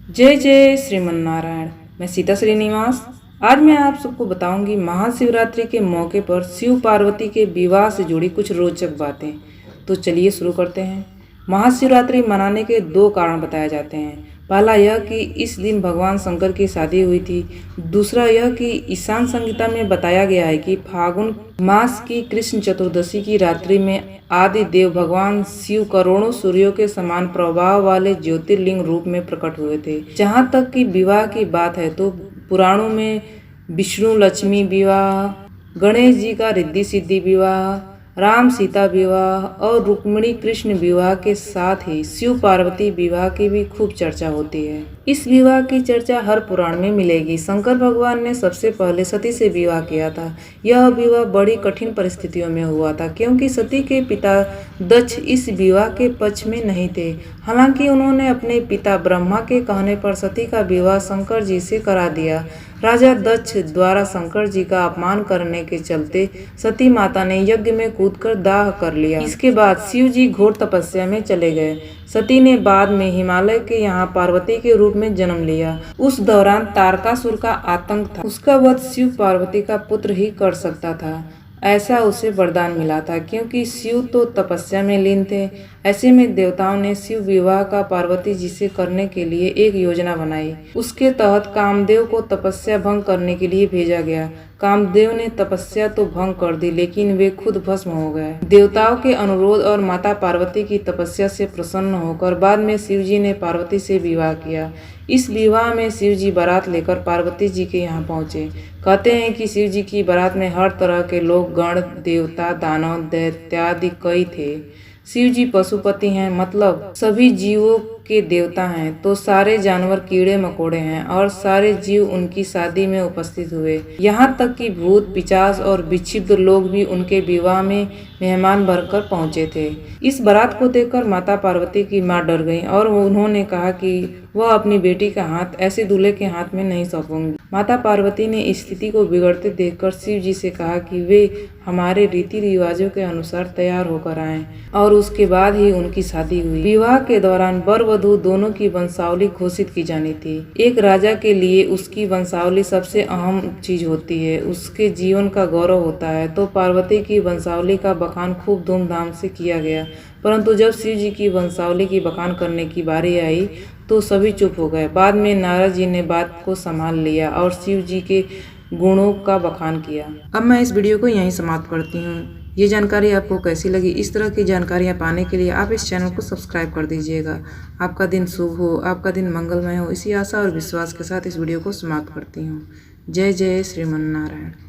जय जय श्रीमन्नारायण। मैं सीता श्रीनिवास। आज मैं आप सबको बताऊंगी महाशिवरात्रि के मौके पर शिव पार्वती के विवाह से जुड़ी कुछ रोचक बातें। तो चलिए शुरू करते हैं। महाशिवरात्रि मनाने के दो कारण बताए जाते हैं। पहला यह कि इस दिन भगवान शंकर की शादी हुई थी। दूसरा यह कि ईशान संहिता में बताया गया है कि फागुन मास की कृष्ण चतुर्दशी की रात्रि में आदि देव भगवान शिव करोड़ों सूर्यों के समान प्रभाव वाले ज्योतिर्लिंग रूप में प्रकट हुए थे। जहाँ तक कि विवाह की बात है तो पुराणों में विष्णु लक्ष्मी विवाह, गणेश जी का रिद्धि सिद्धि विवाह, राम सीता विवाह और रुक्मिणी कृष्ण विवाह के साथ ही शिव पार्वती विवाह की भी खूब चर्चा होती है। इस विवाह की चर्चा हर पुराण में मिलेगी। शंकर भगवान ने सबसे पहले सती से विवाह किया था। यह विवाह बड़ी कठिन परिस्थितियों में हुआ था क्योंकि सती के पिता दक्ष इस विवाह के पक्ष में नहीं थे। हालांकि उन्होंने अपने पिता ब्रह्मा के कहने पर सती का विवाह शंकर जी से करा दिया। राजा दक्ष द्वारा शंकर जी का अपमान करने के चलते सती माता ने यज्ञ में कूदकर दाह कर लिया। इसके बाद शिव जी घोर तपस्या में चले गए। सती ने बाद में हिमालय के यहाँ पार्वती के रूप में जन्म लिया। उस दौरान तारकासुर का आतंक था। उसका वध शिव पार्वती का पुत्र ही कर सकता था, ऐसा उसे वरदान मिला था क्योंकि शिव तो तपस्या में लीन थे। ऐसे में देवताओं ने शिव विवाह का पार्वती जी से करने के लिए एक योजना बनाई। उसके तहत कामदेव को तपस्या भंग करने के लिए भेजा गया। कामदेव ने तपस्या तो भंग कर दी लेकिन वे खुद भस्म हो गए। देवताओं के अनुरोध और माता पार्वती की तपस्या से प्रसन्न होकर बाद में शिव जी ने पार्वती से विवाह किया। इस विवाह में शिव जी बारात लेकर पार्वती जी के यहाँ पहुँचे। कहते हैं कि शिव जी की बारात में हर तरह के लोग, गण, देवता, दानव, दैत्यादि कई थे। शिव जी पशुपति हैं, मतलब सभी जीवों के देवता हैं, तो सारे जानवर कीड़े मकोड़े हैं और सारे जीव उनकी शादी में उपस्थित हुए। यहाँ तक कि भूत, पिशाच और विक्षिप्त लोग भी उनके विवाह में मेहमान बनकर पहुँचे थे। इस बारात को देखकर माता पार्वती की माँ डर गई और उन्होंने कहा कि वह अपनी बेटी का हाथ ऐसे दूल्हे के हाथ में नहीं सौंपेंगी। माता पार्वती ने स्थिति को बिगड़ते देखकर शिव जी से कहा कि वे हमारे रीति रिवाजों के अनुसार तैयार होकर आएं और उसके बाद ही उनकी शादी हुई। विवाह के दौरान वर वधू दोनों की वंशावली घोषित की जानी थी। एक राजा के लिए उसकी वंशावली सबसे अहम चीज होती है, उसके जीवन का गौरव होता है। तो पार्वती की वंशावली का बखान खूब धूमधाम से किया गया, परंतु जब शिव जी की वंशावली की बखान करने की बारी आई तो सभी चुप हो गए। बाद में नारद जी ने बात को संभाल लिया और शिव जी के गुणों का बखान किया। अब मैं इस वीडियो को यहीं समाप्त करती हूँ। ये जानकारी आपको कैसी लगी? इस तरह की जानकारियाँ पाने के लिए आप इस चैनल को सब्सक्राइब कर दीजिएगा। आपका दिन शुभ हो, आपका दिन मंगलमय हो, इसी आशा और विश्वास के साथ इस वीडियो को समाप्त करती हूँ। जय जय श्रीमन्नारायण।